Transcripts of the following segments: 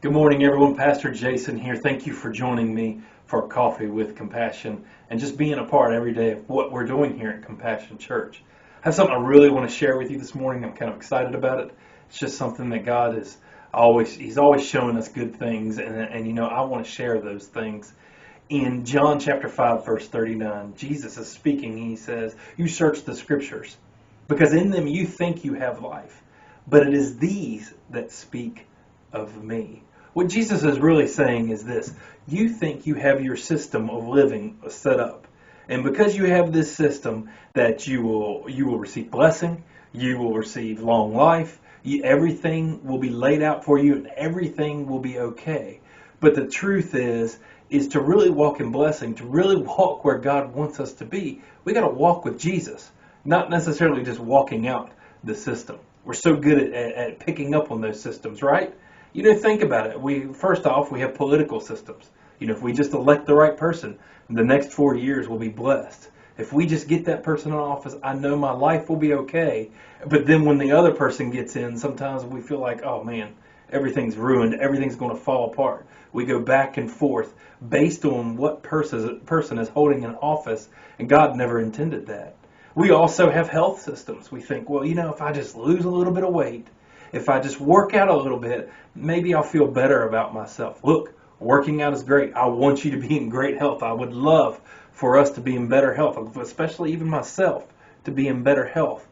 Good morning, everyone. Pastor Jason here. Thank you for joining me for coffee with Compassion and just being a part every day of what we're doing here at Compassion Church. I have something I really want to share with you this morning. I'm kind of excited about it. It's just something that God He's always showing us good things, and I want to share those things. In John chapter 5, verse 39, Jesus is speaking. He says, "You search the scriptures, because in them you think you have life, but it is these that speak of me." What Jesus is really saying is this: you think you have your system of living set up, and because you have this system, that you will receive blessing, you will receive long life, everything will be laid out for you, and everything will be okay. But the truth is to really walk in blessing, to really walk where God wants us to be, we got to walk with Jesus, not necessarily just walking out the system. We're so good at picking up on those systems, right? Think about it. First off, we have political systems. If we just elect the right person, the next 4 years will be blessed. If we just get that person in office, I know my life will be okay. But then when the other person gets in, sometimes we feel like, oh man, everything's ruined, everything's going to fall apart. We go back and forth based on what person is holding an office, and God never intended that. We also have health systems. We think, well, if I just lose a little bit of weight, if I just work out a little bit, maybe I'll feel better about myself. Look, working out is great. I want you to be in great health. I would love for us to be in better health, especially even myself, to be in better health.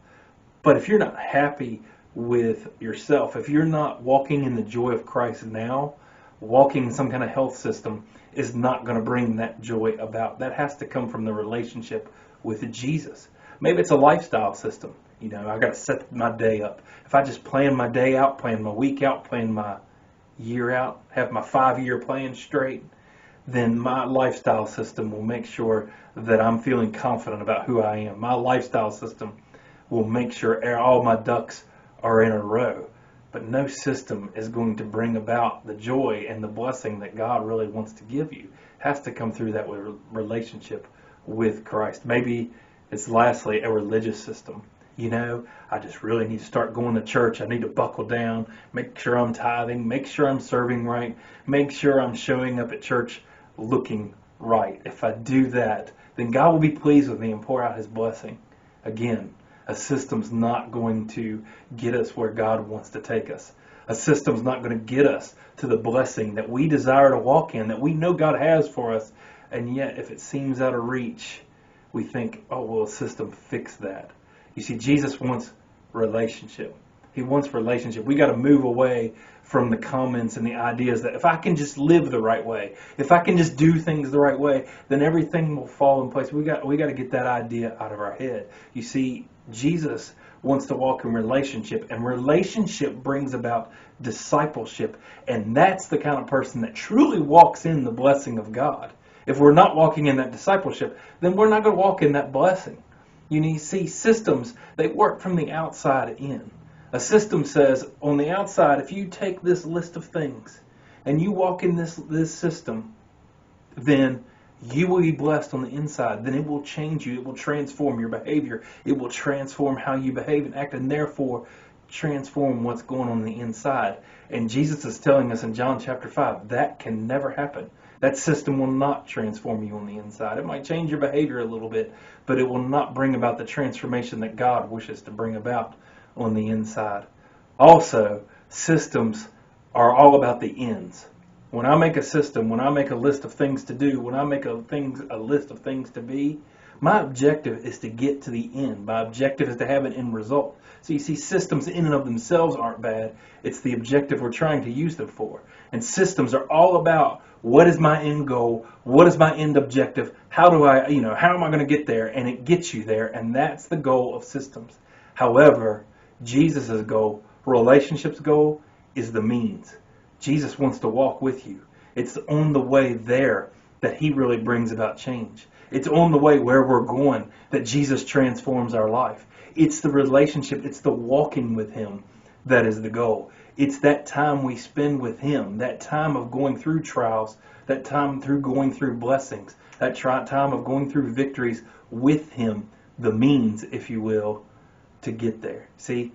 But if you're not happy with yourself, if you're not walking in the joy of Christ now, walking in some kind of health system is not going to bring that joy about. That has to come from the relationship with Jesus. Maybe it's a lifestyle system. I got to set my day up. If I just plan my day out, plan my week out, plan my year out, have my 5-year plan straight, then my lifestyle system will make sure that I'm feeling confident about who I am. My lifestyle system will make sure all my ducks are in a row. But no system is going to bring about the joy and the blessing that God really wants to give you. It has to come through that relationship with Christ. Maybe it's lastly a religious system. I just really need to start going to church. I need to buckle down, make sure I'm tithing, make sure I'm serving right, make sure I'm showing up at church looking right. If I do that, then God will be pleased with me and pour out His blessing. Again, a system's not going to get us where God wants to take us. A system's not going to get us to the blessing that we desire to walk in, that we know God has for us. And yet, if it seems out of reach, we think, oh, well, a system fix that. You see, Jesus wants relationship. He wants relationship. We got to move away from the comments and the ideas that if I can just live the right way, if I can just do things the right way, then everything will fall in place. We got to get that idea out of our head. You see, Jesus wants to walk in relationship, and relationship brings about discipleship, and that's the kind of person that truly walks in the blessing of God. If we're not walking in that discipleship, then we're not going to walk in that blessing. You see, systems, they work from the outside in. A system says, on the outside, if you take this list of things and you walk in this system, then you will be blessed on the inside. Then it will change you. It will transform your behavior. It will transform how you behave and act, and therefore transform what's going on the inside. And Jesus is telling us in John chapter 5, that can never happen. That system will not transform you on the inside. It might change your behavior a little bit, but it will not bring about the transformation that God wishes to bring about on the inside. Also, systems are all about the ends. When I make a system, when I make a list of things to do, when I make a list of things to be, my objective is to get to the end. My objective is to have an end result. So you see, systems in and of themselves aren't bad. It's the objective we're trying to use them for. And systems are all about, what is my end goal? What is my end objective? How am I going to get there? And it gets you there. And that's the goal of systems. However, Jesus' goal, relationships goal, is the means. Jesus wants to walk with you. It's on the way there that He really brings about change. It's on the way where we're going that Jesus transforms our life. It's the relationship, it's the walking with Him that is the goal. It's that time we spend with Him, that time of going through trials, that time through going through blessings, that time of going through victories with Him, the means, if you will, to get there. See,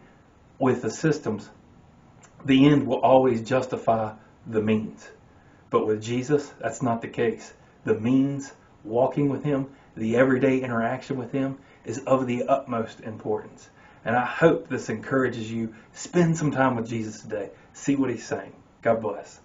with the systems, the end will always justify the means. But with Jesus, that's not the case. The means, walking with Him, the everyday interaction with Him, is of the utmost importance. And I hope this encourages you. Spend some time with Jesus today. See what He's saying. God bless.